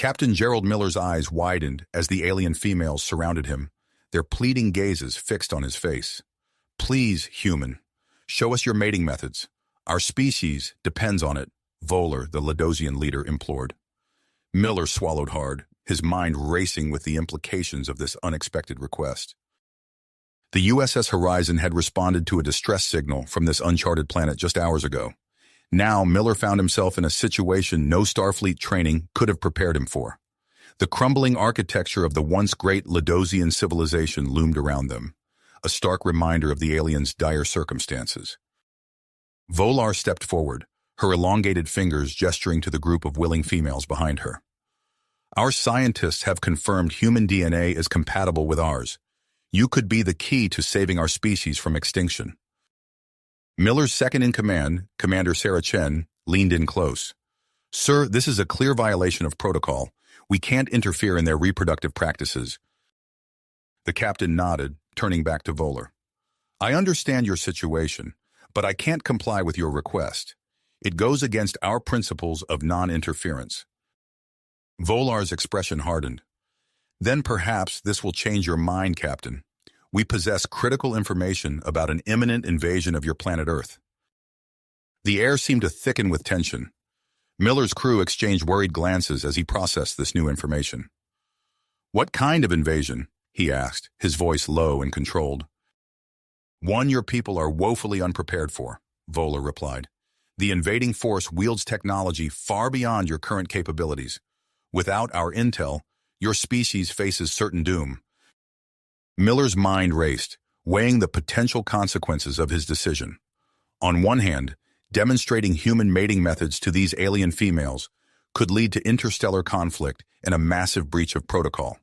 Captain Gerald Miller's eyes widened as the alien females surrounded him, their pleading gazes fixed on his face. "Please, human, show us your mating methods. Our species depends on it," Voller, the Ladosian leader, implored. Miller swallowed hard, his mind racing with the implications of this unexpected request. The USS Horizon had responded to a distress signal from this uncharted planet just hours ago. Now, Miller found himself in a situation no Starfleet training could have prepared him for. The crumbling architecture of the once great Ladosian civilization loomed around them, a stark reminder of the aliens' dire circumstances. Volar stepped forward, her elongated fingers gesturing to the group of willing females behind her. "Our scientists have confirmed human DNA is compatible with ours. You could be the key to saving our species from extinction." Miller's second-in-command, Commander Sarah Chen, leaned in close. "Sir, this is a clear violation of protocol. We can't interfere in their reproductive practices." The captain nodded, turning back to Voller. "I understand your situation, but I can't comply with your request. It goes against our principles of non-interference." Volar's expression hardened. "Then perhaps this will change your mind, Captain. We possess critical information about an imminent invasion of your planet Earth." The air seemed to thicken with tension. Miller's crew exchanged worried glances as he processed this new information. "What kind of invasion?" he asked, his voice low and controlled. "One your people are woefully unprepared for," Voller replied. "The invading force wields technology far beyond your current capabilities. Without our intel, your species faces certain doom." Miller's mind raced, weighing the potential consequences of his decision. On one hand, demonstrating human mating methods to these alien females could lead to interstellar conflict and a massive breach of protocol.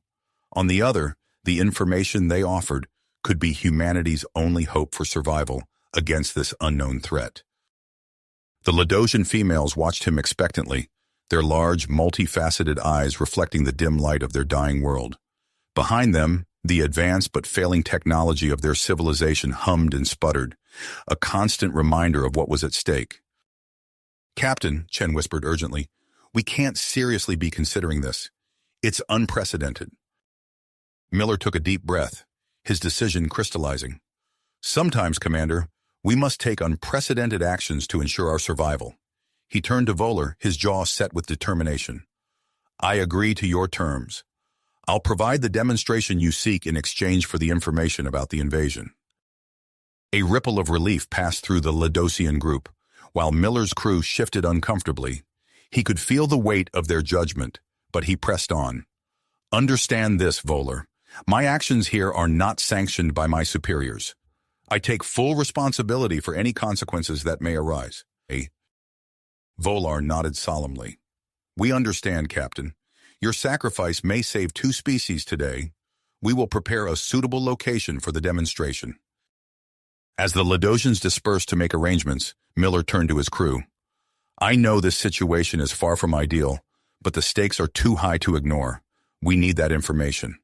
On the other, the information they offered could be humanity's only hope for survival against this unknown threat. The Ladosian females watched him expectantly, their large, multifaceted eyes reflecting the dim light of their dying world. Behind them, the advanced but failing technology of their civilization hummed and sputtered, a constant reminder of what was at stake. "Captain," Chen whispered urgently, "we can't seriously be considering this. It's unprecedented." Miller took a deep breath, his decision crystallizing. "Sometimes, Commander, we must take unprecedented actions to ensure our survival." He turned to Voller, his jaw set with determination. "I agree to your terms. I'll provide the demonstration you seek in exchange for the information about the invasion." A ripple of relief passed through the Ladosian group. While Miller's crew shifted uncomfortably, he could feel the weight of their judgment, but he pressed on. "Understand this, Voller. My actions here are not sanctioned by my superiors. I take full responsibility for any consequences that may arise." Volar nodded solemnly. "We understand, Captain. Your sacrifice may save 2 species today. We will prepare a suitable location for the demonstration." As the Ladosians dispersed to make arrangements, Miller turned to his crew. "I know this situation is far from ideal, but the stakes are too high to ignore. We need that information."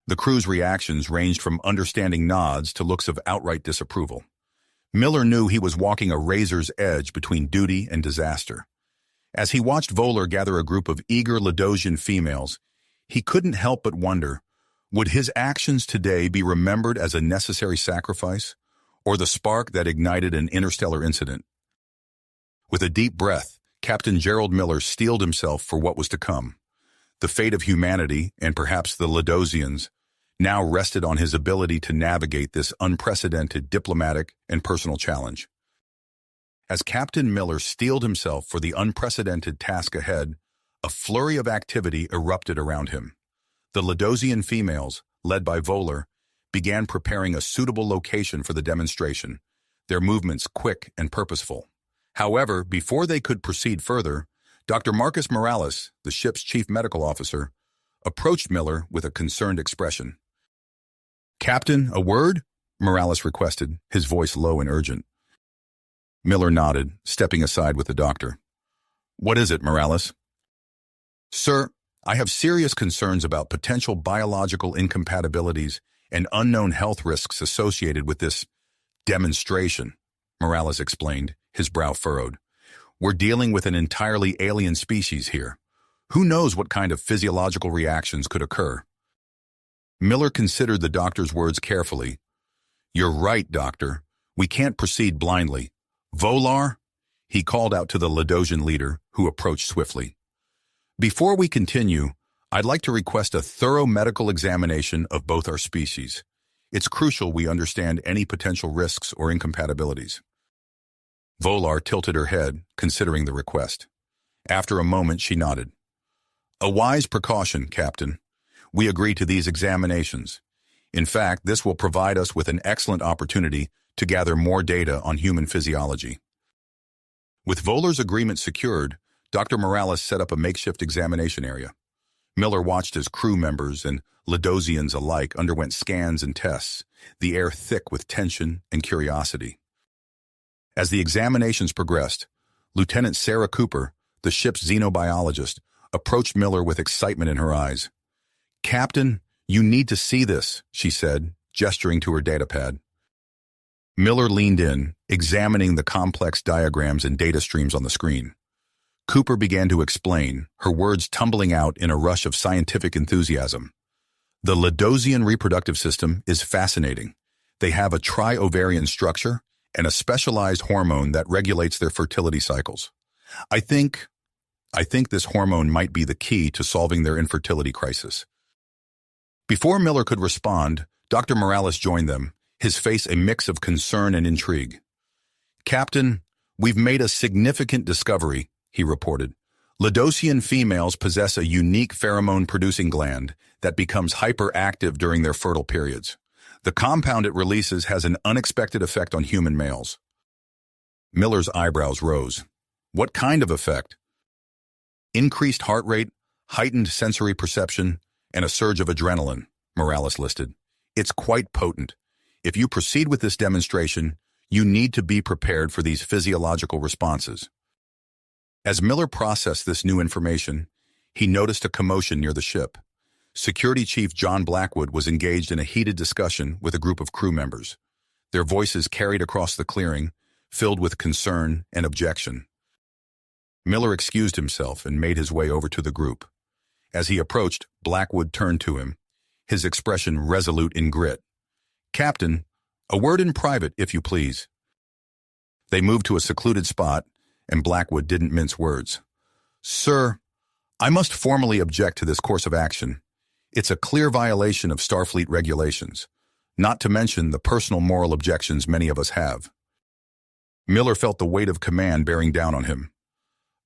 The crew's reactions ranged from understanding nods to looks of outright disapproval. Miller knew he was walking a razor's edge between duty and disaster. As he watched Voller gather a group of eager Ladosian females, he couldn't help but wonder, would his actions today be remembered as a necessary sacrifice, or the spark that ignited an interstellar incident? With a deep breath, Captain Gerald Miller steeled himself for what was to come. The fate of humanity, and perhaps the Ladosians, now rested on his ability to navigate this unprecedented diplomatic and personal challenge. As Captain Miller steeled himself for the unprecedented task ahead, a flurry of activity erupted around him. The Ladosian females, led by Voller, began preparing a suitable location for the demonstration, their movements quick and purposeful. However, before they could proceed further, Dr. Marcus Morales, the ship's chief medical officer, approached Miller with a concerned expression. "Captain, a word?" Morales requested, his voice low and urgent. Miller nodded, stepping aside with the doctor. "What is it, Morales?" "Sir, I have serious concerns about potential biological incompatibilities and unknown health risks associated with this demonstration," Morales explained, his brow furrowed. "We're dealing with an entirely alien species here. Who knows what kind of physiological reactions could occur? Miller considered the doctor's words carefully. You're right, doctor. We can't proceed blindly. Volar? He called out to the Ladosian leader, who approached swiftly. Before we continue, I'd like to request a thorough medical examination of both our species. It's crucial we understand any potential risks or incompatibilities. Volar tilted her head, considering the request. After a moment, she nodded. A wise precaution, Captain. We agree to these examinations. In fact, this will provide us with an excellent opportunity to gather more data on human physiology. With Volar's agreement secured, Dr. Morales set up a makeshift examination area. Miller watched as crew members and Ladosians alike underwent scans and tests, the air thick with tension and curiosity. As the examinations progressed, Lieutenant Sarah Cooper, the ship's xenobiologist, approached Miller with excitement in her eyes. Captain, you need to see this, she said, gesturing to her datapad. Miller leaned in, examining the complex diagrams and data streams on the screen. Cooper began to explain, her words tumbling out in a rush of scientific enthusiasm. The Ladosian reproductive system is fascinating. They have a tri-ovarian structure and a specialized hormone that regulates their fertility cycles. I think this hormone might be the key to solving their infertility crisis. Before Miller could respond, Dr. Morales joined them, his face a mix of concern and intrigue. Captain, we've made a significant discovery, he reported. Ladosian females possess a unique pheromone-producing gland that becomes hyperactive during their fertile periods. The compound it releases has an unexpected effect on human males. Miller's eyebrows rose. What kind of effect? Increased heart rate, heightened sensory perception, and a surge of adrenaline, Morales listed. It's quite potent. If you proceed with this demonstration, you need to be prepared for these physiological responses. As Miller processed this new information, he noticed a commotion near the ship. Security Chief John Blackwood was engaged in a heated discussion with a group of crew members. Their voices carried across the clearing, filled with concern and objection. Miller excused himself and made his way over to the group. As he approached, Blackwood turned to him, his expression resolute in grit. Captain, a word in private, if you please. They moved to a secluded spot, and Blackwood didn't mince words. Sir, I must formally object to this course of action. It's a clear violation of Starfleet regulations, not to mention the personal moral objections many of us have. Miller felt the weight of command bearing down on him.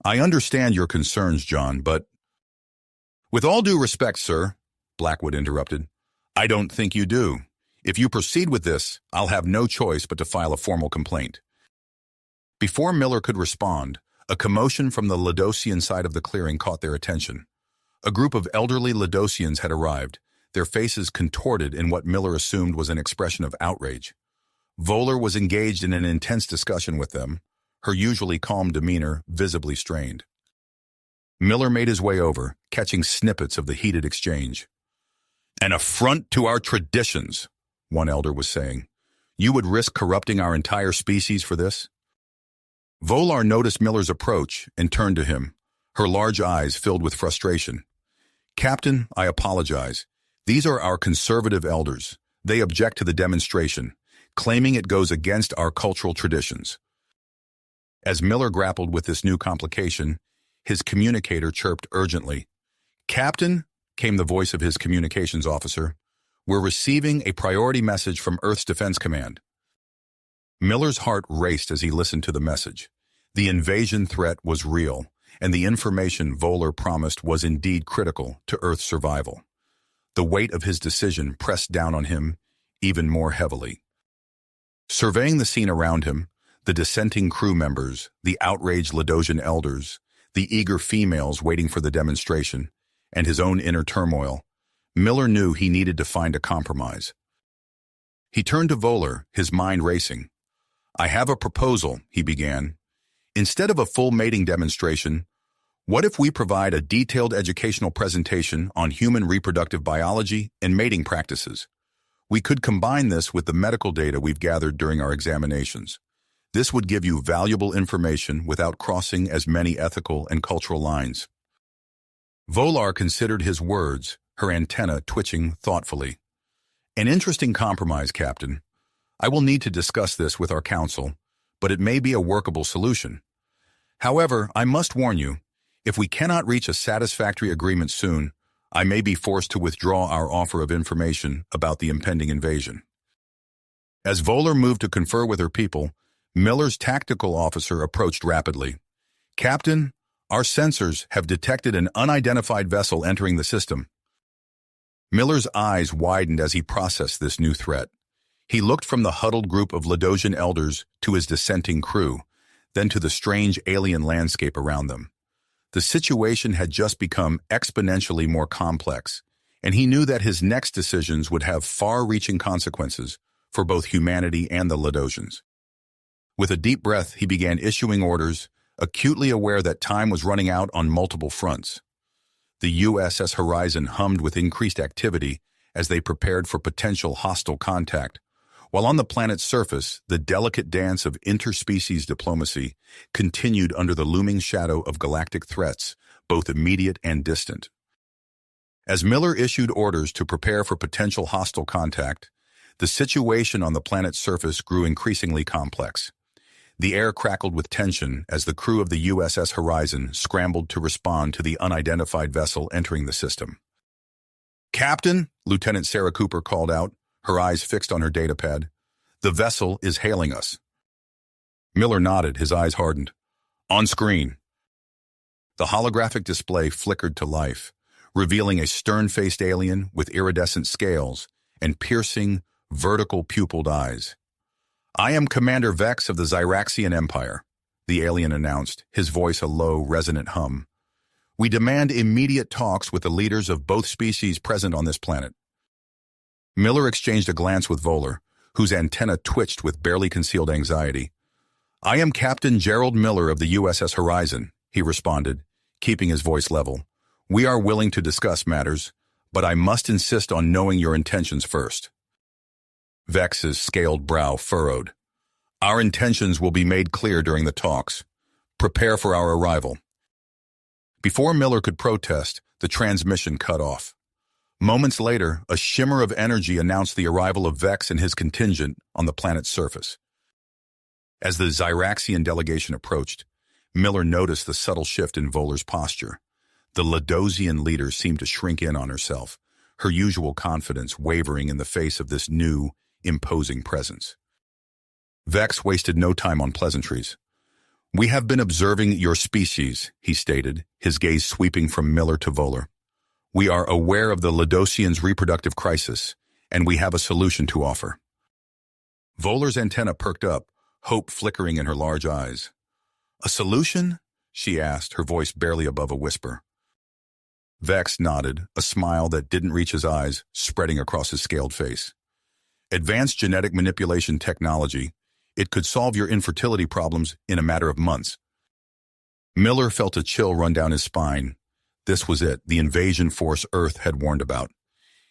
I understand your concerns, John, but... With all due respect, sir, Blackwood interrupted, I don't think you do. If you proceed with this, I'll have no choice but to file a formal complaint. Before Miller could respond, a commotion from the Ladosian side of the clearing caught their attention. A group of elderly Ladosians had arrived, their faces contorted in what Miller assumed was an expression of outrage. Volar was engaged in an intense discussion with them, her usually calm demeanor visibly strained. Miller made his way over, catching snippets of the heated exchange. An affront to our traditions, one elder was saying. You would risk corrupting our entire species for this? Volar noticed Miller's approach and turned to him, her large eyes filled with frustration. Captain, I apologize. These are our conservative elders. They object to the demonstration, claiming it goes against our cultural traditions. As Miller grappled with this new complication, his communicator chirped urgently. Captain, came the voice of his communications officer, we're receiving a priority message from Earth's Defense Command. Miller's heart raced as he listened to the message. The invasion threat was real, and the information Volar promised was indeed critical to Earth's survival. The weight of his decision pressed down on him even more heavily. Surveying the scene around him, the dissenting crew members, the outraged Ladosian elders, the eager females waiting for the demonstration, and his own inner turmoil, Miller knew he needed to find a compromise. He turned to Volar, his mind racing. I have a proposal, he began. Instead of a full mating demonstration, what if we provide a detailed educational presentation on human reproductive biology and mating practices? We could combine this with the medical data we've gathered during our examinations. This would give you valuable information without crossing as many ethical and cultural lines. Volar considered his words, her antenna twitching thoughtfully. An interesting compromise, Captain. I will need to discuss this with our council, but it may be a workable solution. However, I must warn you, if we cannot reach a satisfactory agreement soon, I may be forced to withdraw our offer of information about the impending invasion. As Volar moved to confer with her people, Miller's tactical officer approached rapidly. Captain, our sensors have detected an unidentified vessel entering the system. Miller's eyes widened as he processed this new threat. He looked from the huddled group of Ladosian elders to his dissenting crew, then to the strange alien landscape around them. The situation had just become exponentially more complex, and he knew that his next decisions would have far-reaching consequences for both humanity and the Ladosians. With a deep breath, he began issuing orders, acutely aware that time was running out on multiple fronts. The USS Horizon hummed with increased activity as they prepared for potential hostile contact, while on the planet's surface, the delicate dance of interspecies diplomacy continued under the looming shadow of galactic threats, both immediate and distant. As Miller issued orders to prepare for potential hostile contact, the situation on the planet's surface grew increasingly complex. The air crackled with tension as the crew of the USS Horizon scrambled to respond to the unidentified vessel entering the system. Captain, Lieutenant Sarah Cooper called out, her eyes fixed on her datapad. The vessel is hailing us. Miller nodded, his eyes hardened. On screen. The holographic display flickered to life, revealing a stern-faced alien with iridescent scales and piercing, vertical pupilled eyes. I am Commander Vex of the Zyraxian Empire, the alien announced, his voice a low, resonant hum. We demand immediate talks with the leaders of both species present on this planet. Miller exchanged a glance with Volar, whose antenna twitched with barely concealed anxiety. I am Captain Gerald Miller of the USS Horizon, he responded, keeping his voice level. We are willing to discuss matters, but I must insist on knowing your intentions first. Vex's scaled brow furrowed. Our intentions will be made clear during the talks. Prepare for our arrival. Before Miller could protest, the transmission cut off. Moments later, a shimmer of energy announced the arrival of Vex and his contingent on the planet's surface. As the Zyraxian delegation approached, Miller noticed the subtle shift in Volar's posture. The Ladosian leader seemed to shrink in on herself, her usual confidence wavering in the face of this new, imposing presence. Vex wasted no time on pleasantries. We have been observing your species, he stated, his gaze sweeping from Miller to Volar. We are aware of the Ladosians' reproductive crisis, and we have a solution to offer. Volar's antenna perked up, hope flickering in her large eyes. A solution? She asked, her voice barely above a whisper. Vex nodded, a smile that didn't reach his eyes spreading across his scaled face. Advanced genetic manipulation technology. It could solve your infertility problems in a matter of months. Miller felt a chill run down his spine. This was it, the invasion force Earth had warned about.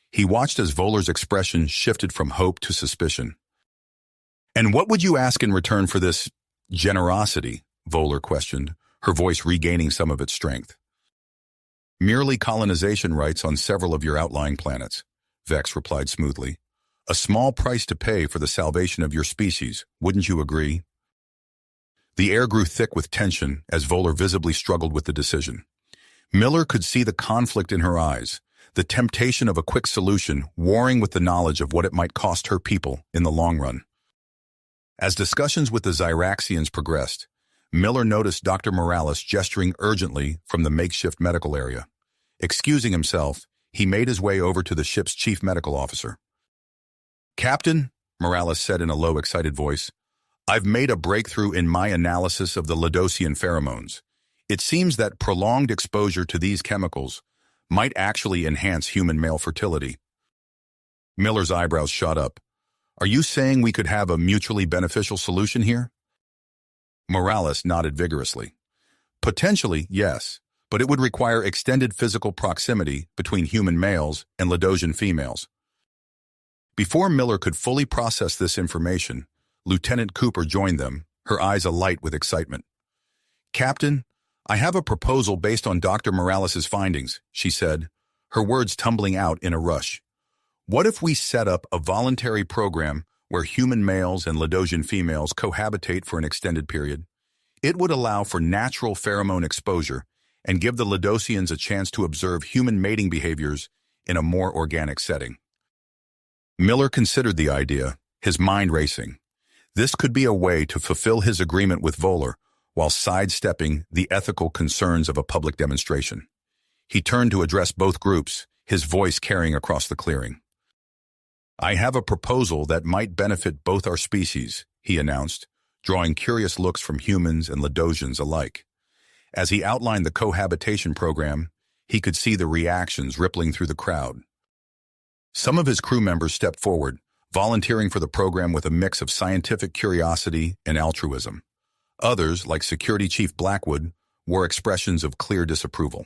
He watched as Volar's expression shifted from hope to suspicion. And what would you ask in return for this generosity? Volar questioned, her voice regaining some of its strength. Merely colonization rights on several of your outlying planets, Vex replied smoothly. A small price to pay for the salvation of your species, wouldn't you agree? The air grew thick with tension as Volar visibly struggled with the decision. Miller could see the conflict in her eyes, the temptation of a quick solution warring with the knowledge of what it might cost her people in the long run. As discussions with the Zyraxians progressed, Miller noticed Dr. Morales gesturing urgently from the makeshift medical area. Excusing himself, he made his way over to the ship's chief medical officer. Captain, Morales said in a low, excited voice, I've made a breakthrough in my analysis of the Ladosian pheromones. It seems that prolonged exposure to these chemicals might actually enhance human male fertility. Miller's eyebrows shot up. Are you saying we could have a mutually beneficial solution here? Morales nodded vigorously. Potentially, yes, but it would require extended physical proximity between human males and Ladosian females. Before Miller could fully process this information, Lieutenant Cooper joined them, her eyes alight with excitement. Captain, I have a proposal based on Dr. Morales' findings, she said, her words tumbling out in a rush. What if we set up a voluntary program where human males and Ladosian females cohabitate for an extended period? It would allow for natural pheromone exposure and give the Ladosians a chance to observe human mating behaviors in a more organic setting. Miller considered the idea, his mind racing. This could be a way to fulfill his agreement with Voller while sidestepping the ethical concerns of a public demonstration. He turned to address both groups, his voice carrying across the clearing. I have a proposal that might benefit both our species, he announced, drawing curious looks from humans and Ladosians alike. As he outlined the cohabitation program, he could see the reactions rippling through the crowd. Some of his crew members stepped forward, volunteering for the program with a mix of scientific curiosity and altruism. Others, like Security Chief Blackwood, wore expressions of clear disapproval.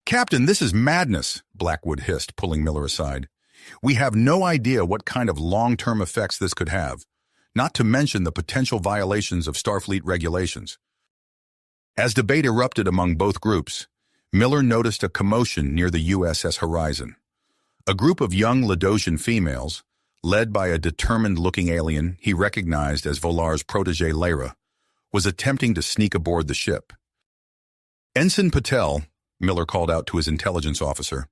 Captain, this is madness, Blackwood hissed, pulling Miller aside. We have no idea what kind of long-term effects this could have, not to mention the potential violations of Starfleet regulations. As debate erupted among both groups, Miller noticed a commotion near the USS Horizon. A group of young Ladosian females, led by a determined-looking alien he recognized as Vollar's protégé Lyra, was attempting to sneak aboard the ship. Ensign Patel, Miller called out to his intelligence officer,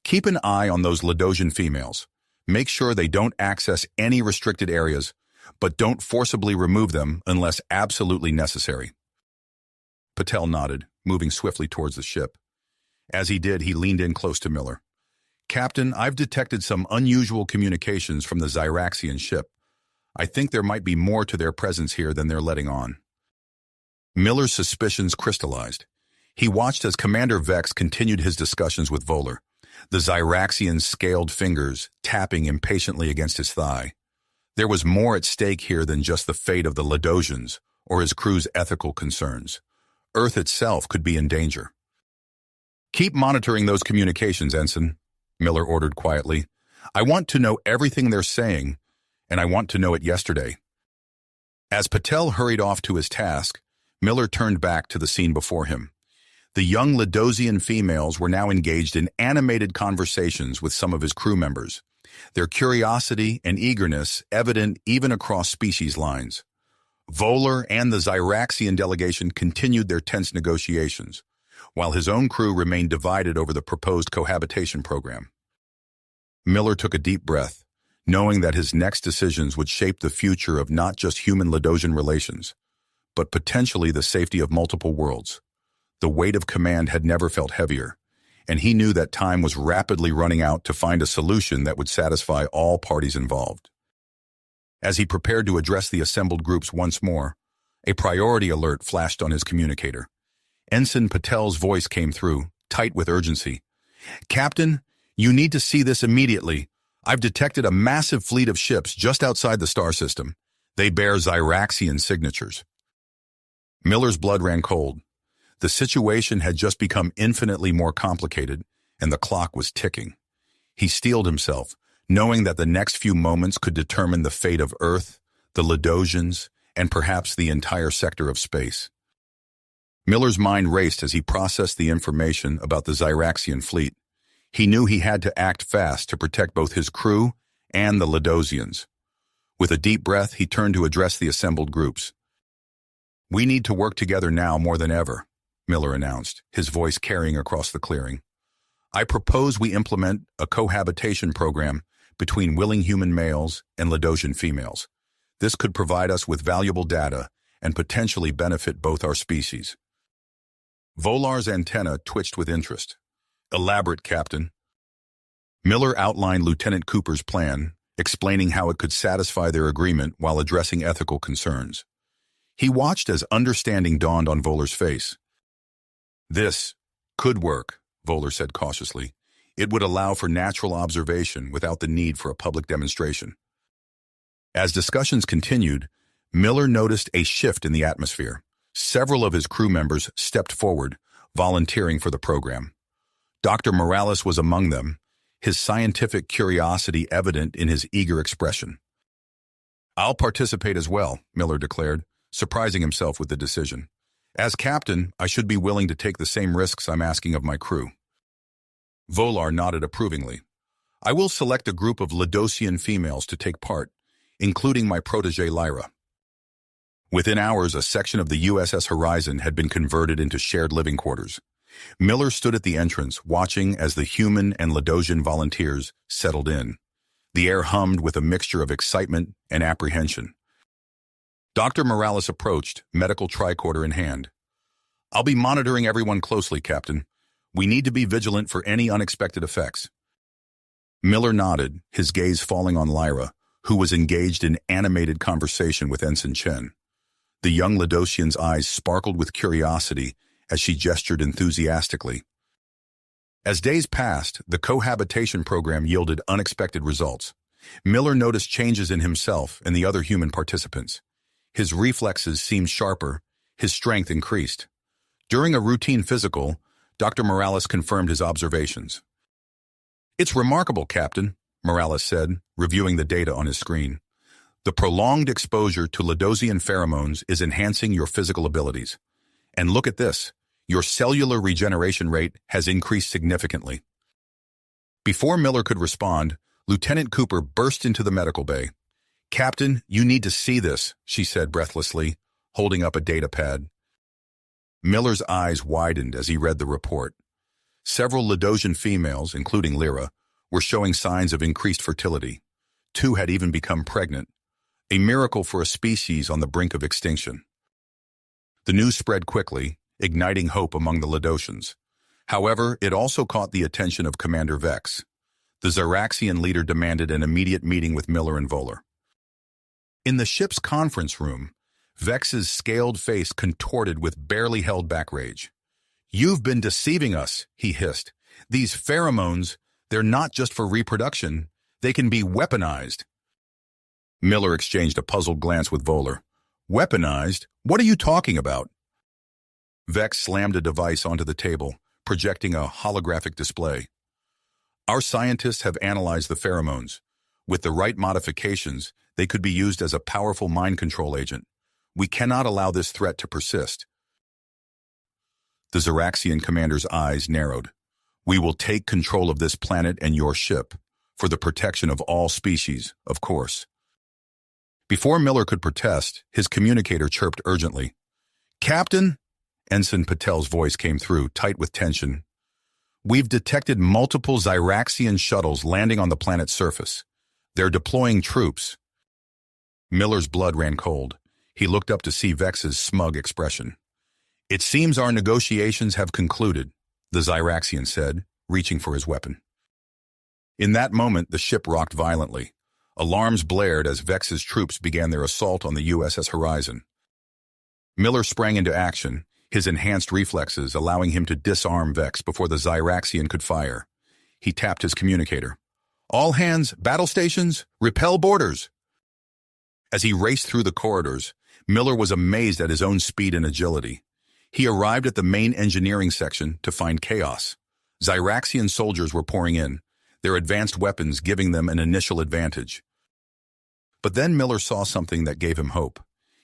keep an eye on those Ladosian females. Make sure they don't access any restricted areas, but don't forcibly remove them unless absolutely necessary. Patel nodded, moving swiftly towards the ship. As he did, he leaned in close to Miller. Captain, I've detected some unusual communications from the Zyraxian ship. I think there might be more to their presence here than they're letting on. Miller's suspicions crystallized. He watched as Commander Vex continued his discussions with Voller, the Zyraxian's scaled fingers tapping impatiently against his thigh. There was more at stake here than just the fate of the Ladosians or his crew's ethical concerns. Earth itself could be in danger. Keep monitoring those communications, Ensign, Miller ordered quietly. I want to know everything they're saying, and I want to know it yesterday. As Patel hurried off to his task, Miller turned back to the scene before him. The young Ladosian females were now engaged in animated conversations with some of his crew members, their curiosity and eagerness evident even across species lines. Voller and the Zyraxian delegation continued their tense negotiations, while his own crew remained divided over the proposed cohabitation program. Miller took a deep breath, knowing that his next decisions would shape the future of not just human-Ladosian relations, but potentially the safety of multiple worlds. The weight of command had never felt heavier, and he knew that time was rapidly running out to find a solution that would satisfy all parties involved. As he prepared to address the assembled groups once more, a priority alert flashed on his communicator. Ensign Patel's voice came through, tight with urgency. Captain, you need to see this immediately. I've detected a massive fleet of ships just outside the star system. They bear Zyraxian signatures. Miller's blood ran cold. The situation had just become infinitely more complicated, and the clock was ticking. He steeled himself, knowing that the next few moments could determine the fate of Earth, the Ladosians, and perhaps the entire sector of space. Miller's mind raced as he processed the information about the Zyraxian fleet. He knew he had to act fast to protect both his crew and the Ladosians. With a deep breath, he turned to address the assembled groups. We need to work together now more than ever, Miller announced, his voice carrying across the clearing. I propose we implement a cohabitation program between willing human males and Ladosian females. This could provide us with valuable data and potentially benefit both our species. Vollar's antenna twitched with interest. Elaborate, Captain. Miller outlined Lieutenant Cooper's plan, explaining how it could satisfy their agreement while addressing ethical concerns. He watched as understanding dawned on Voller's face. This could work, Voller said cautiously. It would allow for natural observation without the need for a public demonstration. As discussions continued, Miller noticed a shift in the atmosphere. Several of his crew members stepped forward, volunteering for the program. Dr. Morales was among them, his scientific curiosity evident in his eager expression. I'll participate as well, Miller declared, surprising himself with the decision. As captain, I should be willing to take the same risks I'm asking of my crew. Volar nodded approvingly. I will select a group of Ladosian females to take part, including my protégé Lyra. Within hours, a section of the USS Horizon had been converted into shared living quarters. Miller stood at the entrance, watching as the human and Ladosian volunteers settled in. The air hummed with a mixture of excitement and apprehension. Dr. Morales approached, medical tricorder in hand. I'll be monitoring everyone closely, Captain. We need to be vigilant for any unexpected effects. Miller nodded, his gaze falling on Lyra, who was engaged in animated conversation with Ensign Chen. The young Ladosian's eyes sparkled with curiosity as she gestured enthusiastically. As days passed, the cohabitation program yielded unexpected results. Miller noticed changes in himself and the other human participants. His reflexes seemed sharper, his strength increased. During a routine physical, Dr. Morales confirmed his observations. It's remarkable, Captain, Morales said, reviewing the data on his screen. The prolonged exposure to Ladosian pheromones is enhancing your physical abilities. And look at this, your cellular regeneration rate has increased significantly. Before Miller could respond, Lieutenant Cooper burst into the medical bay. Captain, you need to see this, she said breathlessly, holding up a data pad. Miller's eyes widened as he read the report. Several Ladosian females, including Lyra, were showing signs of increased fertility. 2 had even become pregnant, a miracle for a species on the brink of extinction. The news spread quickly, igniting hope among the Ladosians. However, it also caught the attention of Commander Vex. The Xyraxian leader demanded an immediate meeting with Miller and Volar. In the ship's conference room, Vex's scaled face contorted with barely held back rage. You've been deceiving us, he hissed. These pheromones, they're not just for reproduction, they can be weaponized. Miller exchanged a puzzled glance with Volar. Weaponized? What are you talking about? Vex slammed a device onto the table, projecting a holographic display. Our scientists have analyzed the pheromones. With the right modifications, they could be used as a powerful mind control agent. We cannot allow this threat to persist. The Xyraxian commander's eyes narrowed. We will take control of this planet and your ship, for the protection of all species, of course. Before Miller could protest, his communicator chirped urgently. Captain? Ensign Patel's voice came through, tight with tension. We've detected multiple Xyraxian shuttles landing on the planet's surface. They're deploying troops. Miller's blood ran cold. He looked up to see Vex's smug expression. It seems our negotiations have concluded, the Xyraxian said, reaching for his weapon. In that moment, the ship rocked violently. Alarms blared as Vex's troops began their assault on the USS Horizon. Miller sprang into action, his enhanced reflexes allowing him to disarm Vex before the Xyraxian could fire. He tapped his communicator. All hands, battle stations, repel boarders. As he raced through the corridors, Miller was amazed at his own speed and agility. He arrived at the main engineering section to find chaos. Xyraxian soldiers were pouring in, their advanced weapons giving them an initial advantage. But then Miller saw something that gave him hope.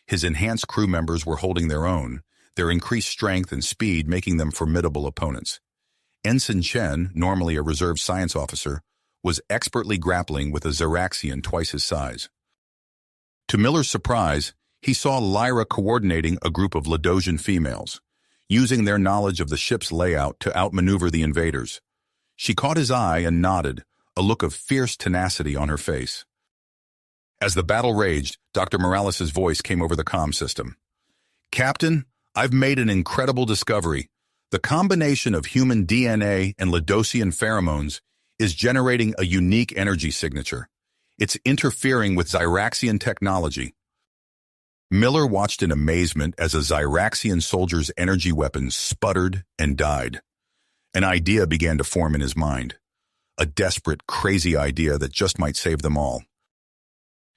His enhanced crew members were holding their own, their increased strength and speed making them formidable opponents. Ensign Chen, normally a reserve science officer, was expertly grappling with a Xyraxian twice his size. To Miller's surprise, he saw Lyra coordinating a group of Ladosian females, using their knowledge of the ship's layout to outmaneuver the invaders. She caught his eye and nodded, a look of fierce tenacity on her face. As the battle raged, Dr. Morales' voice came over the comm system. Captain, I've made an incredible discovery. The combination of human DNA and Ladosian pheromones is generating a unique energy signature. It's interfering with Xyraxian technology. Miller watched in amazement as a Xyraxian soldier's energy weapon sputtered and died. An idea began to form in his mind. A desperate, crazy idea that just might save them all.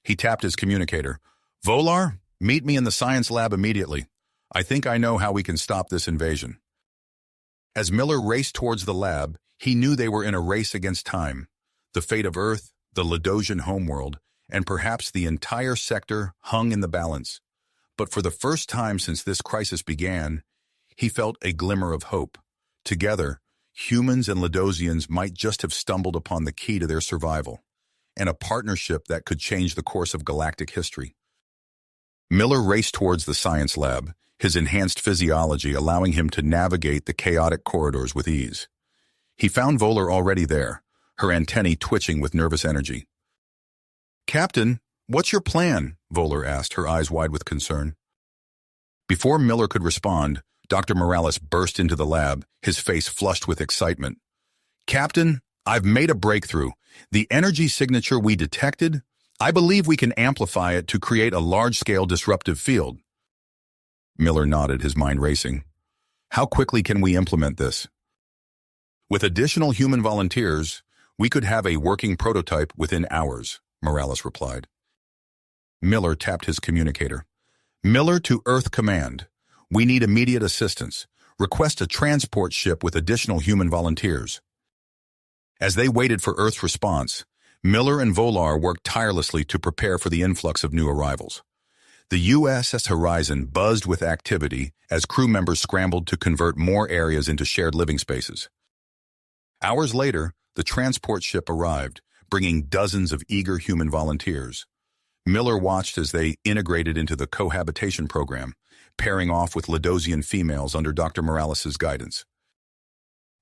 He tapped his communicator. Volar, meet me in the science lab immediately. I think I know how we can stop this invasion. As Miller raced towards the lab, he knew they were in a race against time. The fate of Earth, the Ladosian homeworld, and perhaps the entire sector hung in the balance. But for the first time since this crisis began, he felt a glimmer of hope. Together, humans and Ladosians might just have stumbled upon the key to their survival, and a partnership that could change the course of galactic history. Miller raced towards the science lab, his enhanced physiology allowing him to navigate the chaotic corridors with ease. He found Voller already there, her antennae twitching with nervous energy. "Captain, what's your plan?" Voller asked, her eyes wide with concern. Before Miller could respond, Dr. Morales burst into the lab, his face flushed with excitement. "Captain, I've made a breakthrough. The energy signature we detected, I believe we can amplify it to create a large-scale disruptive field." Miller nodded, his mind racing. "How quickly can we implement this?" "With additional human volunteers, we could have a working prototype within hours," Morales replied. Miller tapped his communicator. "Miller to Earth Command. We need immediate assistance. Request a transport ship with additional human volunteers." As they waited for Earth's response, Miller and Volar worked tirelessly to prepare for the influx of new arrivals. The USS Horizon buzzed with activity as crew members scrambled to convert more areas into shared living spaces. Hours later, the transport ship arrived, bringing dozens of eager human volunteers. Miller watched as they integrated into the cohabitation program, pairing off with Ladosian females under Dr. Morales' guidance.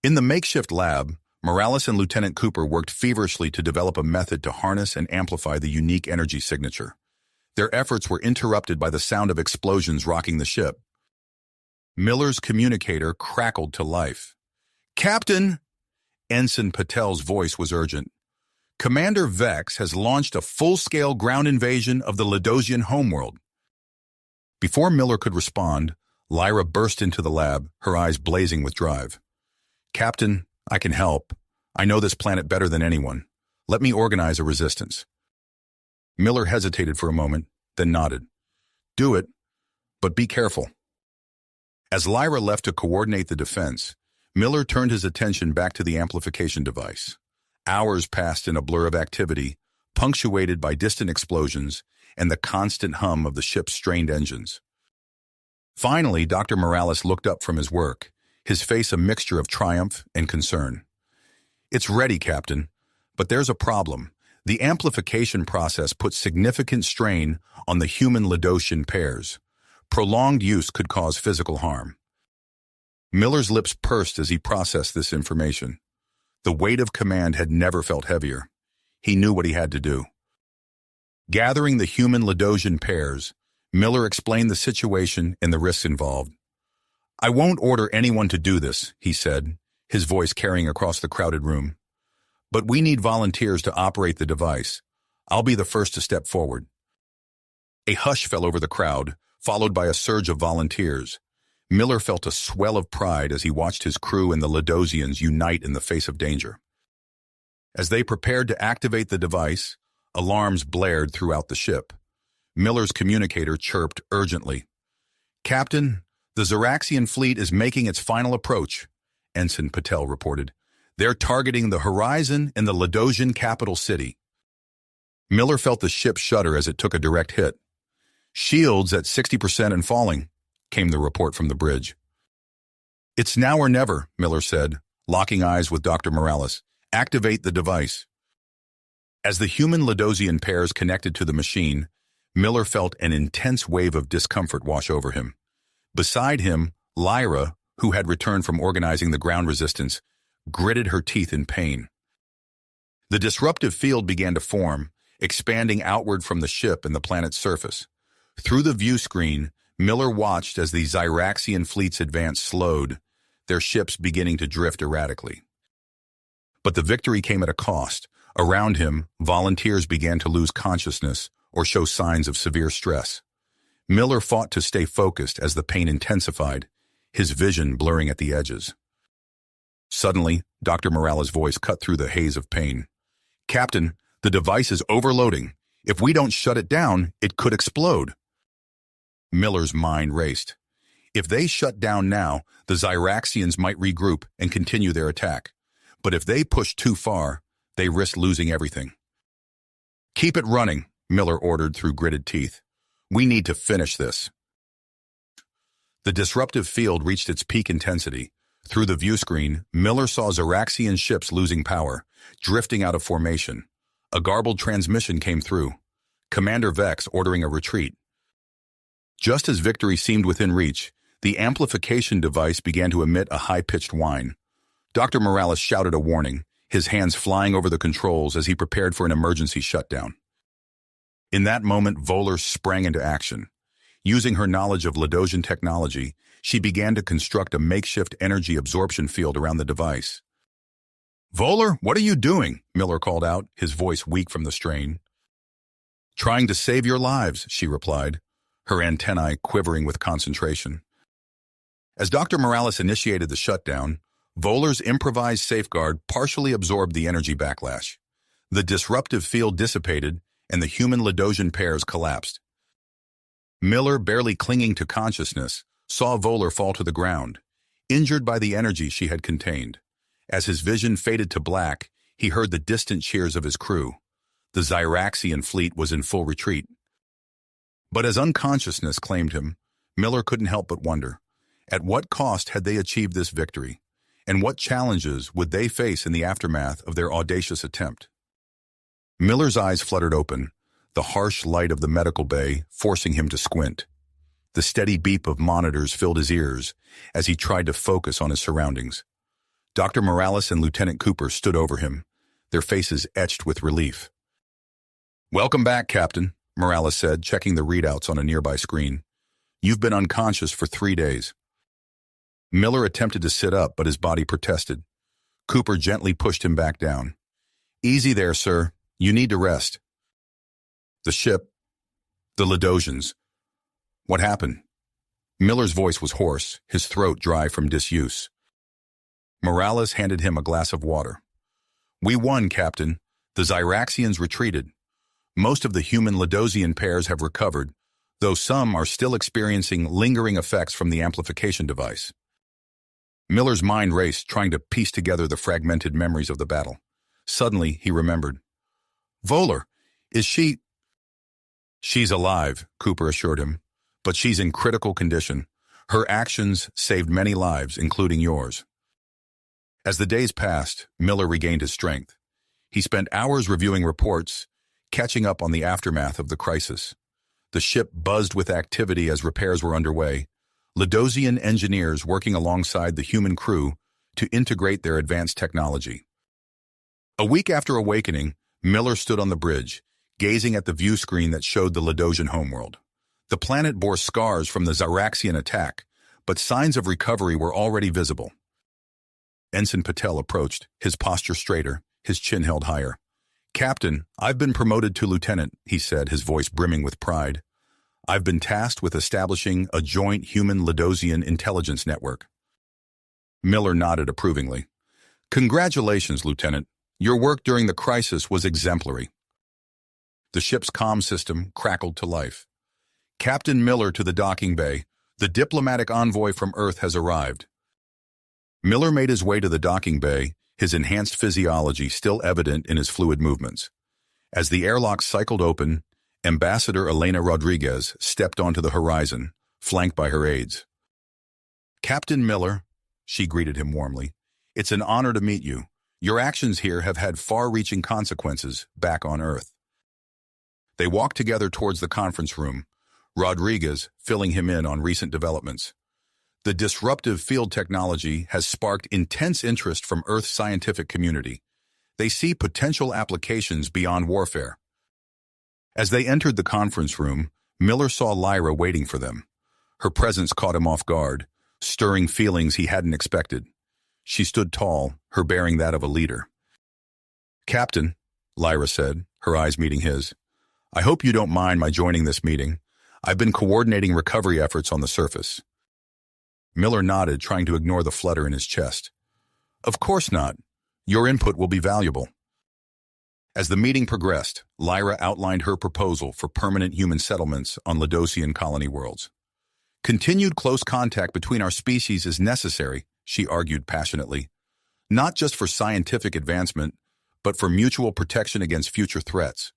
In the makeshift lab, Morales and Lieutenant Cooper worked feverishly to develop a method to harness and amplify the unique energy signature. Their efforts were interrupted by the sound of explosions rocking the ship. Miller's communicator crackled to life. "Captain!" Ensign Patel's voice was urgent. "Commander Vex has launched a full-scale ground invasion of the Ladosian homeworld." Before Miller could respond, Lyra burst into the lab, her eyes blazing with drive. "Captain, I can help. I know this planet better than anyone. Let me organize a resistance." Miller hesitated for a moment, then nodded. "Do it, but be careful." As Lyra left to coordinate the defense, Miller turned his attention back to the amplification device. Hours passed in a blur of activity, punctuated by distant explosions and the constant hum of the ship's strained engines. Finally, Dr. Morales looked up from his work, his face a mixture of triumph and concern. "It's ready, Captain, but there's a problem. The amplification process puts significant strain on the human-Ladosian pairs. Prolonged use could cause physical harm." Miller's lips pursed as he processed this information. The weight of command had never felt heavier. He knew what he had to do. Gathering the human-Ladosian pairs, Miller explained the situation and the risks involved. "I won't order anyone to do this," he said, his voice carrying across the crowded room. "But we need volunteers to operate the device. I'll be the first to step forward." A hush fell over the crowd, followed by a surge of volunteers. Miller felt a swell of pride as he watched his crew and the Ladosians unite in the face of danger. As they prepared to activate the device, alarms blared throughout the ship. Miller's communicator chirped urgently. "Captain, the Zeraxian fleet is making its final approach," Ensign Patel reported. "They're targeting the Horizon and the Ladosian capital city." Miller felt the ship shudder as it took a direct hit. "Shields at 60% and falling," came the report from the bridge. "It's now or never," Miller said, locking eyes with Dr. Morales. "Activate the device." As the human-Ladosian pairs connected to the machine, Miller felt an intense wave of discomfort wash over him. Beside him, Lyra, who had returned from organizing the ground resistance, gritted her teeth in pain. The disruptive field began to form, expanding outward from the ship and the planet's surface. Through the view screen, Miller watched as the Zeraxian fleet's advance slowed, their ships beginning to drift erratically. But the victory came at a cost. Around him, volunteers began to lose consciousness or show signs of severe stress. Miller fought to stay focused as the pain intensified, his vision blurring at the edges. Suddenly, Dr. Morales' voice cut through the haze of pain. "Captain, the device is overloading. If we don't shut it down, it could explode." Miller's mind raced. If they shut down now, the Zeraxians might regroup and continue their attack. But if they push too far, they risk losing everything. "Keep it running," Miller ordered through gritted teeth. "We need to finish this." The disruptive field reached its peak intensity. Through the view screen, Miller saw Zaraxian ships losing power, drifting out of formation. A garbled transmission came through. Commander Vex ordering a retreat. Just as victory seemed within reach, the amplification device began to emit a high-pitched whine. Dr. Morales shouted a warning, his hands flying over the controls as he prepared for an emergency shutdown. In that moment, Voller sprang into action. Using her knowledge of Ladosian technology, she began to construct a makeshift energy absorption field around the device. "Voller, what are you doing?" Miller called out, his voice weak from the strain. "Trying to save your lives," she replied, her antennae quivering with concentration. As Dr. Morales initiated the shutdown, Voller's improvised safeguard partially absorbed the energy backlash. The disruptive field dissipated, and the human-Ladosian pairs collapsed. Miller, barely clinging to consciousness, saw Voller fall to the ground, injured by the energy she had contained. As his vision faded to black, he heard the distant cheers of his crew. The Zyraxian fleet was in full retreat. But as unconsciousness claimed him, Miller couldn't help but wonder, at what cost had they achieved this victory, and what challenges would they face in the aftermath of their audacious attempt? Miller's eyes fluttered open, the harsh light of the medical bay forcing him to squint. The steady beep of monitors filled his ears as he tried to focus on his surroundings. Dr. Morales and Lieutenant Cooper stood over him, their faces etched with relief. "Welcome back, Captain," Morales said, checking the readouts on a nearby screen. "You've been unconscious for 3 days." Miller attempted to sit up, but his body protested. Cooper gently pushed him back down. "Easy there, sir. You need to rest." "The ship, the Ladosians. What happened?" Miller's voice was hoarse, his throat dry from disuse. Morales handed him a glass of water. "We won, Captain. The Zyraxians retreated. Most of the human-Ladosian pairs have recovered, though some are still experiencing lingering effects from the amplification device." Miller's mind raced, trying to piece together the fragmented memories of the battle. Suddenly, he remembered. "Voller, is she—" "She's alive," Cooper assured him, "but she's in critical condition. Her actions saved many lives, including yours." As the days passed, Miller regained his strength. He spent hours reviewing reports, catching up on the aftermath of the crisis. The ship buzzed with activity as repairs were underway, Ladosian engineers working alongside the human crew to integrate their advanced technology. A week after awakening, Miller stood on the bridge, gazing at the view screen that showed the Ladosian homeworld. The planet bore scars from the Zyraxian attack, but signs of recovery were already visible. Ensign Patel approached, his posture straighter, his chin held higher. "Captain, I've been promoted to lieutenant," he said, his voice brimming with pride. "I've been tasked with establishing a joint human-Ladosian intelligence network." Miller nodded approvingly. "Congratulations, Lieutenant. Your work during the crisis was exemplary." The ship's comm system crackled to life. "Captain Miller to the docking bay. The diplomatic envoy from Earth has arrived." Miller made his way to the docking bay, his enhanced physiology still evident in his fluid movements. As the airlock cycled open, Ambassador Elena Rodriguez stepped onto the horizon, flanked by her aides. "Captain Miller," she greeted him warmly, "it's an honor to meet you. Your actions here have had far-reaching consequences back on Earth." They walked together towards the conference room, Rodriguez filling him in on recent developments. The disruptive field technology has sparked intense interest from Earth's scientific community. They see potential applications beyond warfare. As they entered the conference room, Miller saw Lyra waiting for them. Her presence caught him off guard, stirring feelings he hadn't expected. She stood tall, her bearing that of a leader. "Captain," Lyra said, her eyes meeting his, "I hope you don't mind my joining this meeting. I've been coordinating recovery efforts on the surface." Miller nodded, trying to ignore the flutter in his chest. "Of course not. Your input will be valuable." As the meeting progressed, Lyra outlined her proposal for permanent human settlements on Ladosian colony worlds. "Continued close contact between our species is necessary," she argued passionately, "not just for scientific advancement, but for mutual protection against future threats."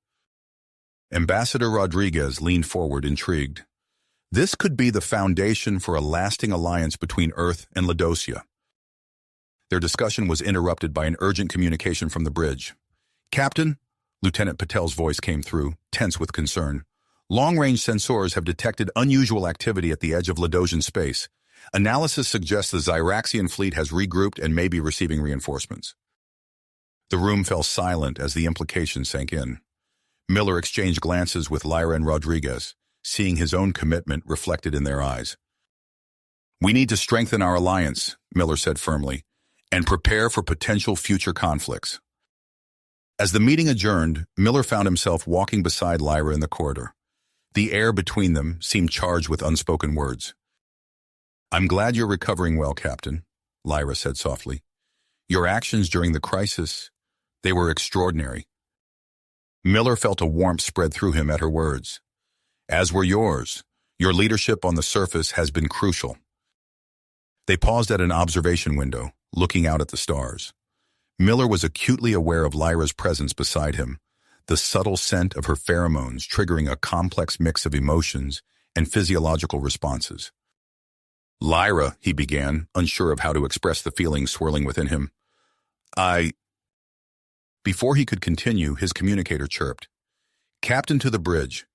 Ambassador Rodriguez leaned forward, intrigued. This could be the foundation for a lasting alliance between Earth and Laodicea. Their discussion was interrupted by an urgent communication from the bridge. "Captain," Lieutenant Patel's voice came through, tense with concern. "Long-range sensors have detected unusual activity at the edge of Laodician space. Analysis suggests the Zyraxian fleet has regrouped and may be receiving reinforcements." The room fell silent as the implication sank in. Miller exchanged glances with Lyra and Rodriguez, seeing his own commitment reflected in their eyes. "We need to strengthen our alliance," Miller said firmly, "and prepare for potential future conflicts." As the meeting adjourned, Miller found himself walking beside Lyra in the corridor. The air between them seemed charged with unspoken words. "I'm glad you're recovering well, Captain," Lyra said softly. "Your actions during the crisis, they were extraordinary." Miller felt a warmth spread through him at her words. "As were yours. Your leadership on the surface has been crucial." They paused at an observation window, looking out at the stars. Miller was acutely aware of Lyra's presence beside him, the subtle scent of her pheromones triggering a complex mix of emotions and physiological responses. "Lyra," he began, unsure of how to express the feelings swirling within him. Before he could continue, his communicator chirped. "Captain to the bridge.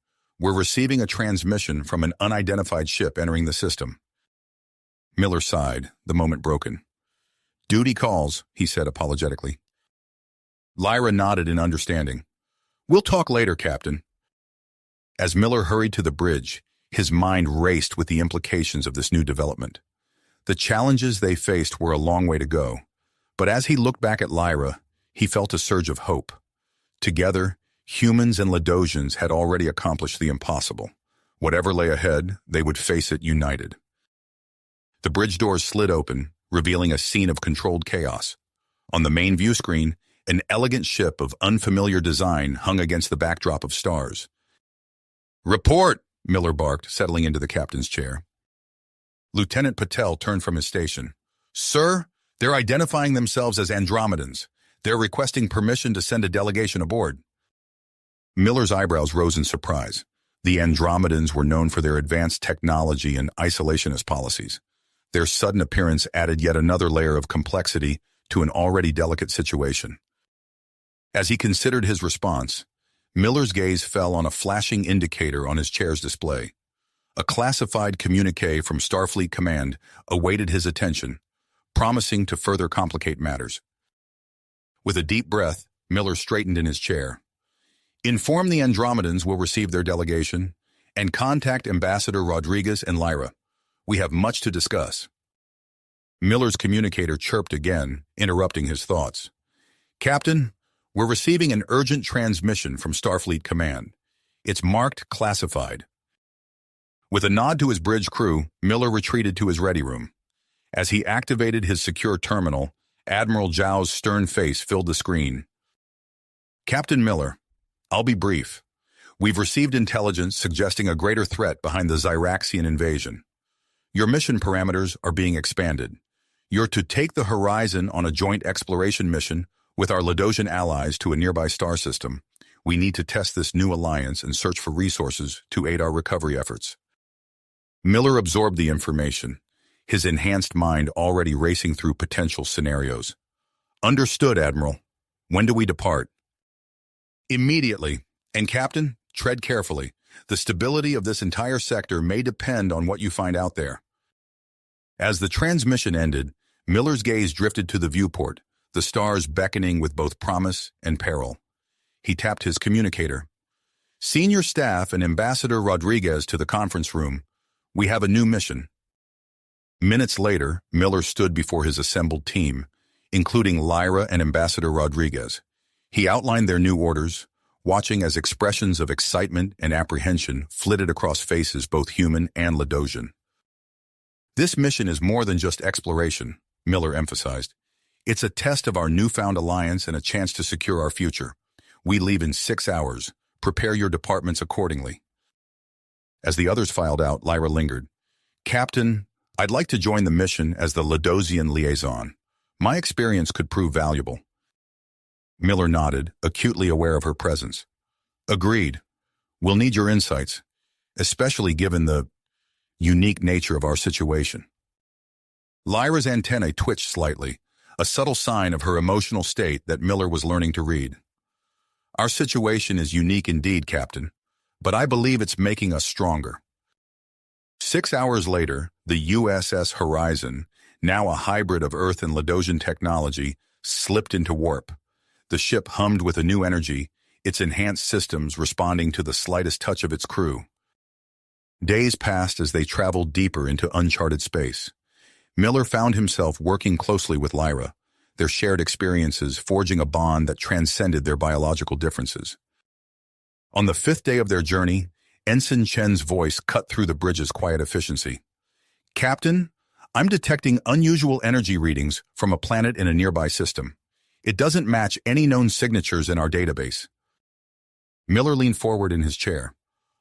We're receiving a transmission from an unidentified ship entering the system." Miller sighed, the moment broken. "Duty calls," he said apologetically. Lyra nodded in understanding. "We'll talk later, Captain." As Miller hurried to the bridge, his mind raced with the implications of this new development. The challenges they faced were a long way to go, but as he looked back at Lyra, he felt a surge of hope. Together, humans and Laodicians had already accomplished the impossible. Whatever lay ahead, they would face it united. The bridge doors slid open, revealing a scene of controlled chaos. On the main view screen, an elegant ship of unfamiliar design hung against the backdrop of stars. "Report!" Miller barked, settling into the captain's chair. Lieutenant Patel turned from his station. "Sir, they're identifying themselves as Andromedans. They're requesting permission to send a delegation aboard." Miller's eyebrows rose in surprise. The Andromedans were known for their advanced technology and isolationist policies. Their sudden appearance added yet another layer of complexity to an already delicate situation. As he considered his response, Miller's gaze fell on a flashing indicator on his chair's display. A classified communique from Starfleet Command awaited his attention, promising to further complicate matters. With a deep breath, Miller straightened in his chair. "Inform the Andromedans will receive their delegation, and contact Ambassador Rodriguez and Lyra. We have much to discuss." Miller's communicator chirped again, interrupting his thoughts. "Captain, we're receiving an urgent transmission from Starfleet Command. It's marked classified." With a nod to his bridge crew, Miller retreated to his ready room. As he activated his secure terminal, Admiral Zhao's stern face filled the screen. "Captain Miller, I'll be brief. We've received intelligence suggesting a greater threat behind the Zyraxian invasion. Your mission parameters are being expanded. You're to take the horizon on a joint exploration mission with our Laodician allies to a nearby star system. We need to test this new alliance and search for resources to aid our recovery efforts." Miller absorbed the information, his enhanced mind already racing through potential scenarios. "Understood, Admiral. When do we depart?" "Immediately. And Captain, tread carefully. The stability of this entire sector may depend on what you find out there." As the transmission ended, Miller's gaze drifted to the viewport, the stars beckoning with both promise and peril. He tapped his communicator. "Senior staff and Ambassador Rodriguez to the conference room. We have a new mission." Minutes later, Miller stood before his assembled team, including Lyra and Ambassador Rodriguez. He outlined their new orders, watching as expressions of excitement and apprehension flitted across faces both human and Laodician. "This mission is more than just exploration," Miller emphasized. "It's a test of our newfound alliance and a chance to secure our future. We leave in 6 hours. Prepare your departments accordingly." As the others filed out, Lyra lingered. "Captain, I'd like to join the mission as the Laodician liaison. My experience could prove valuable." Miller nodded, acutely aware of her presence. "Agreed. We'll need your insights, especially given the unique nature of our situation. Lyra's antennae twitched slightly, a subtle sign of her emotional state that Miller was learning to read. Our situation is unique indeed, Captain, but I believe it's making us stronger. 6 hours later, the USS Horizon, now a hybrid of Earth and Ladosian technology, slipped into warp. The ship hummed with a new energy, its enhanced systems responding to the slightest touch of its crew. Days passed as they traveled deeper into uncharted space. Miller found himself working closely with Lyra, their shared experiences forging a bond that transcended their biological differences. On the 5th day of their journey, Ensign Chen's voice cut through the bridge's quiet efficiency. Captain, I'm detecting unusual energy readings from a planet in a nearby system. It doesn't match any known signatures in our database. Miller leaned forward in his chair.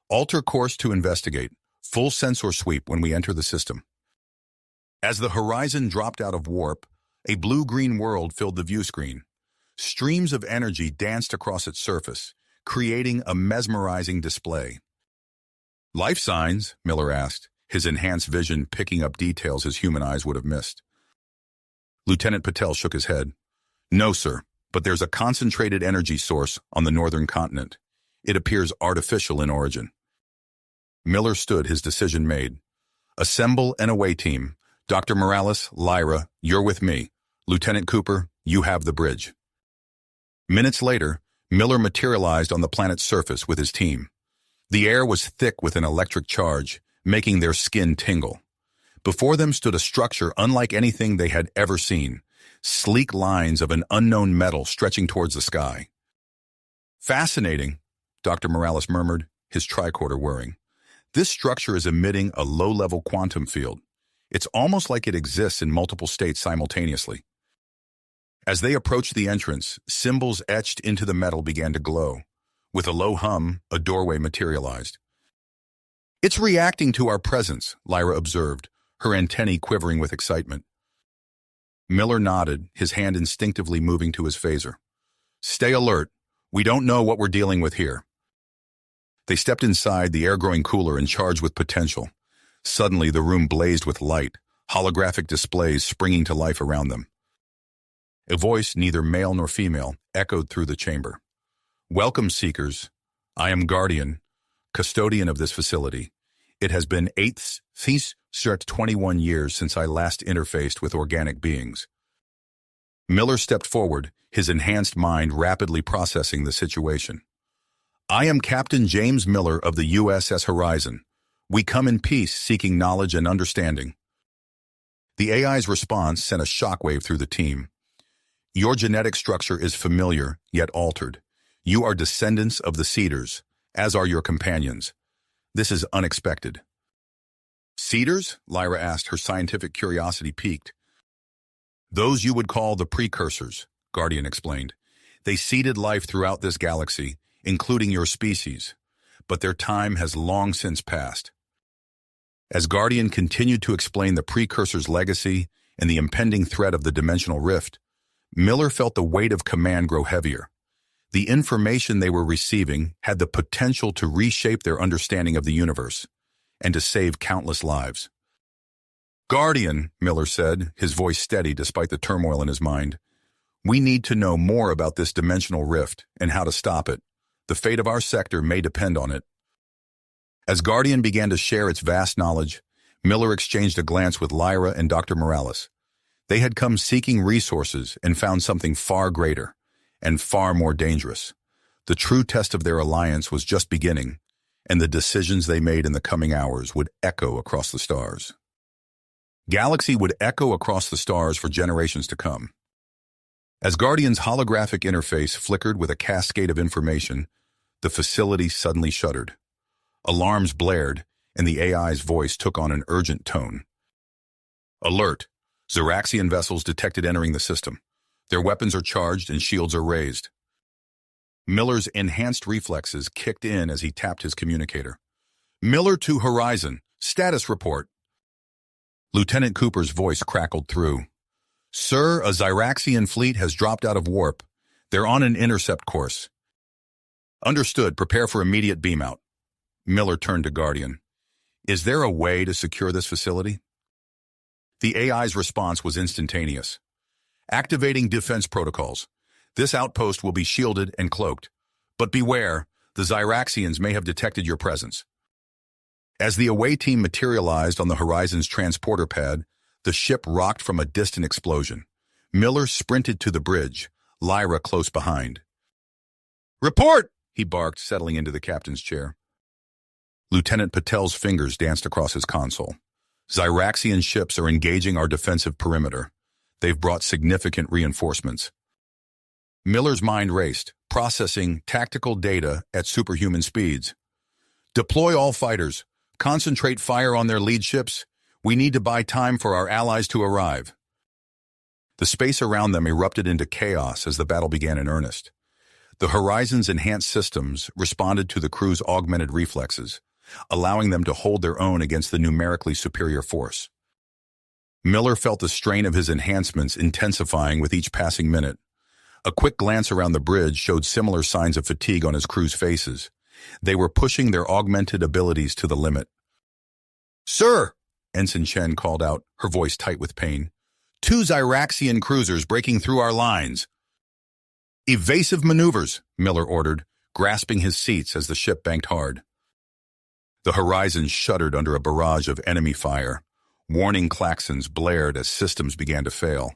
Alter course to investigate. Full sensor sweep when we enter the system. As the Horizon dropped out of warp, a blue-green world filled the view screen. Streams of energy danced across its surface, creating a mesmerizing display. Life signs? Miller asked, his enhanced vision picking up details his human eyes would have missed. Lieutenant Patel shook his head. No, sir, but there's a concentrated energy source on the northern continent. It appears artificial in origin. Miller stood, his decision made. Assemble an away team. Dr. Morales, Lyra, you're with me. Lieutenant Cooper, you have the bridge. Minutes later, Miller materialized on the planet's surface with his team. The air was thick with an electric charge, making their skin tingle. Before them stood a structure unlike anything they had ever seen, sleek lines of an unknown metal stretching towards the sky. Fascinating, Dr. Morales murmured, his tricorder whirring. This structure is emitting a low-level quantum field. It's almost like it exists in multiple states simultaneously. As they approached the entrance, symbols etched into the metal began to glow. With a low hum, a doorway materialized. It's reacting to our presence, Lyra observed, her antennae quivering with excitement. Miller nodded, his hand instinctively moving to his phaser. Stay alert. We don't know what we're dealing with here. They stepped inside, the air growing cooler and charged with potential. Suddenly, the room blazed with light, holographic displays springing to life around them. A voice, neither male nor female, echoed through the chamber. Welcome, Seekers. I am Guardian, custodian of this facility. It has been 21 years since I last interfaced with organic beings. Miller stepped forward, his enhanced mind rapidly processing the situation. I am Captain James Miller of the USS Horizon. We come in peace, seeking knowledge and understanding. The AI's response sent a shockwave through the team. Your genetic structure is familiar, yet altered. You are descendants of the Cedars, as are your companions. This is unexpected. Cedars? Lyra asked, her scientific curiosity piqued. Those you would call the precursors, Guardian explained. They seeded life throughout this galaxy, including your species, but their time has long since passed. As Guardian continued to explain the precursors' legacy and the impending threat of the dimensional rift, Miller felt the weight of command grow heavier. The information they were receiving had the potential to reshape their understanding of the universe and to save countless lives. Guardian, Miller said, his voice steady despite the turmoil in his mind. We need to know more about this dimensional rift and how to stop it. The fate of our sector may depend on it. As Guardian began to share its vast knowledge, Miller exchanged a glance with Lyra and Dr. Morales. They had come seeking resources and found something far greater and far more dangerous. The true test of their alliance was just beginning, and the decisions they made in the coming hours would echo across the stars. Galaxy would echo across the stars for generations to come. As Guardian's holographic interface flickered with a cascade of information, the facility suddenly shuddered. Alarms blared, and the AI's voice took on an urgent tone. Alert! Xeraxian vessels detected entering the system. Their weapons are charged and shields are raised. Miller's enhanced reflexes kicked in as he tapped his communicator. Miller to Horizon. Status report. Lieutenant Cooper's voice crackled through. Sir, a Xeraxian fleet has dropped out of warp. They're on an intercept course. Understood. Prepare for immediate beam-out. Miller turned to Guardian. Is there a way to secure this facility? The AI's response was instantaneous. Activating defense protocols. This outpost will be shielded and cloaked. But beware, the Zyraxians may have detected your presence. As the away team materialized on the Horizon's transporter pad, the ship rocked from a distant explosion. Miller sprinted to the bridge, Lyra close behind. "Report!" he barked, settling into the captain's chair. Lieutenant Patel's fingers danced across his console. "Zyraxian ships are engaging our defensive perimeter. They've brought significant reinforcements." Miller's mind raced, processing tactical data at superhuman speeds. "Deploy all fighters. Concentrate fire on their lead ships. We need to buy time for our allies to arrive." The space around them erupted into chaos as the battle began in earnest. The Horizon's enhanced systems responded to the crew's augmented reflexes, allowing them to hold their own against the numerically superior force. Miller felt the strain of his enhancements intensifying with each passing minute. A quick glance around the bridge showed similar signs of fatigue on his crew's faces. They were pushing their augmented abilities to the limit. "Sir!" Ensign Chen called out, her voice tight with pain. "Two Zyraxian cruisers breaking through our lines." "Evasive maneuvers," Miller ordered, grasping his seats as the ship banked hard. The Horizon shuddered under a barrage of enemy fire. Warning klaxons blared as systems began to fail.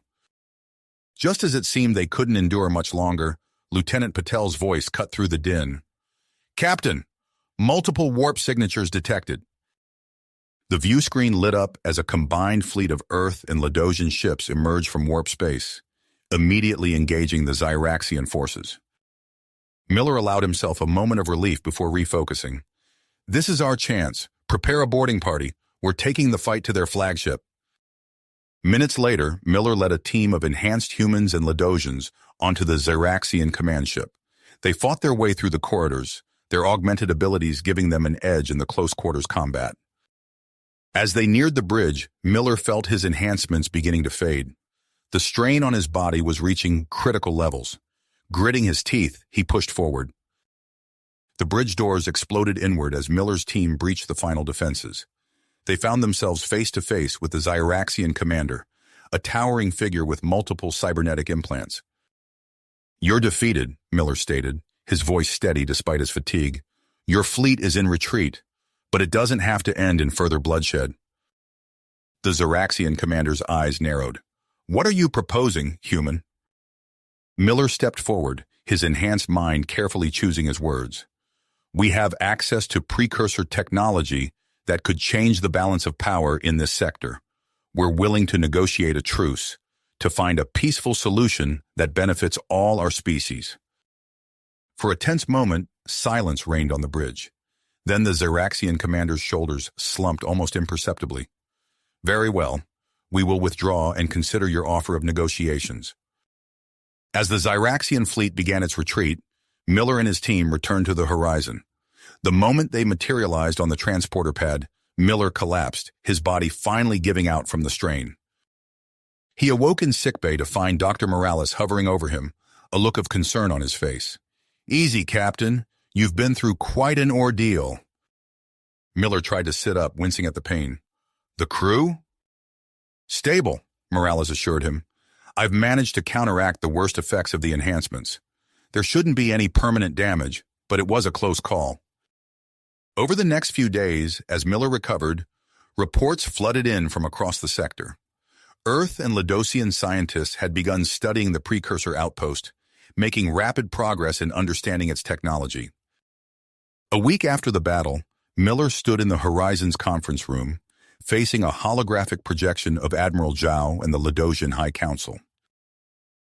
Just as it seemed they couldn't endure much longer, Lieutenant Patel's voice cut through the din. "Captain, multiple warp signatures detected." The view screen lit up as a combined fleet of Earth and Ladosian ships emerged from warp space, immediately engaging the Zyraxian forces. Miller allowed himself a moment of relief before refocusing. "This is our chance. Prepare a boarding party. We're taking the fight to their flagship." Minutes later, Miller led a team of enhanced humans and Ladosians onto the Zyraxian command ship. They fought their way through the corridors, their augmented abilities giving them an edge in the close-quarters combat. As they neared the bridge, Miller felt his enhancements beginning to fade. The strain on his body was reaching critical levels. Gritting his teeth, he pushed forward. The bridge doors exploded inward as Miller's team breached the final defenses. They found themselves face-to-face with the Zyraxian commander, a towering figure with multiple cybernetic implants. "You're defeated," Miller stated, his voice steady despite his fatigue. "Your fleet is in retreat, but it doesn't have to end in further bloodshed." The Zyraxian commander's eyes narrowed. "What are you proposing, human?" Miller stepped forward, his enhanced mind carefully choosing his words. "We have access to precursor technology that could change the balance of power in this sector. We're willing to negotiate a truce, to find a peaceful solution that benefits all our species." For a tense moment, silence reigned on the bridge. Then the Zyraxian commander's shoulders slumped almost imperceptibly. "Very well. We will withdraw and consider your offer of negotiations." As the Zyraxian fleet began its retreat, Miller and his team returned to the Horizon. The moment they materialized on the transporter pad, Miller collapsed, his body finally giving out from the strain. He awoke in sickbay to find Dr. Morales hovering over him, a look of concern on his face. "Easy, Captain. You've been through quite an ordeal." Miller tried to sit up, wincing at the pain. "The crew?" "Stable," Morales assured him. "I've managed to counteract the worst effects of the enhancements. There shouldn't be any permanent damage, but it was a close call." Over the next few days, as Miller recovered, reports flooded in from across the sector. Earth and Ladosian scientists had begun studying the precursor outpost, making rapid progress in understanding its technology. A week after the battle, Miller stood in the Horizon's conference room, facing a holographic projection of Admiral Zhao and the Ladosian High Council.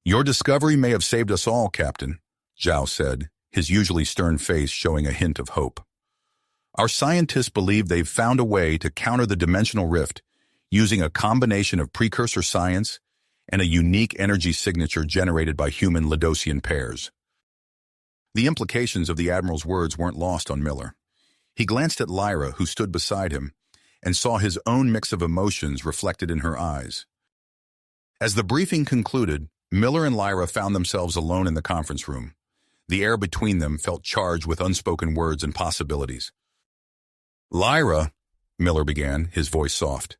"Your discovery may have saved us all, Captain," Zhao said, his usually stern face showing a hint of hope. "Our scientists believe they've found a way to counter the dimensional rift using a combination of precursor science and a unique energy signature generated by human Ladosian pairs." The implications of the Admiral's words weren't lost on Miller. He glanced at Lyra, who stood beside him, and saw his own mix of emotions reflected in her eyes. As the briefing concluded, Miller and Lyra found themselves alone in the conference room. The air between them felt charged with unspoken words and possibilities. "Lyra," Miller began, his voice soft.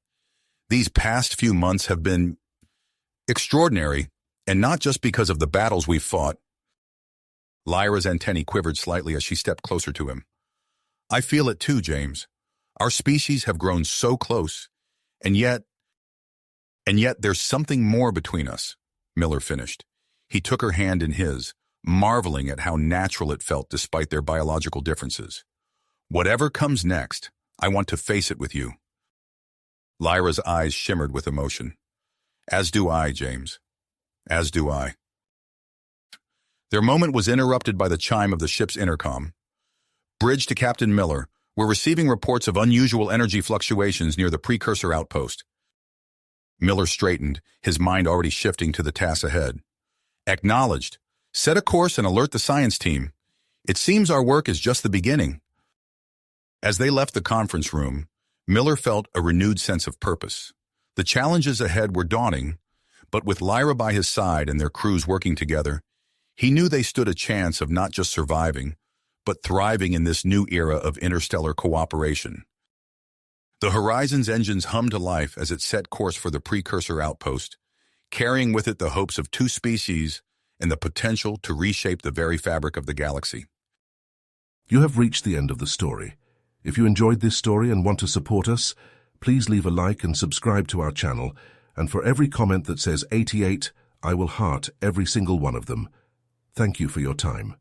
These past few months have been extraordinary, and not just because of the battles we've fought. Lyra's antennae quivered slightly as she stepped closer to him. I feel it too, James. Our species have grown so close, and yet there's something more between us, Miller finished. He took her hand in his, marveling at how natural it felt despite their biological differences. Whatever comes next, I want to face it with you. Lyra's eyes shimmered with emotion. As do I, James. As do I. Their moment was interrupted by the chime of the ship's intercom. Bridge to Captain Miller. We're receiving reports of unusual energy fluctuations near the precursor outpost. Miller straightened, his mind already shifting to the task ahead. Acknowledged. Set a course and alert the science team. It seems our work is just the beginning. As they left the conference room, Miller felt a renewed sense of purpose. The challenges ahead were daunting, but with Lyra by his side and their crews working together, he knew they stood a chance of not just surviving, but thriving in this new era of interstellar cooperation. The Horizon's engines hummed to life as it set course for the precursor outpost, carrying with it the hopes of two species and the potential to reshape the very fabric of the galaxy. You have reached the end of the story. If you enjoyed this story and want to support us, please leave a like and subscribe to our channel, and for every comment that says 88, I will heart every single one of them. Thank you for your time.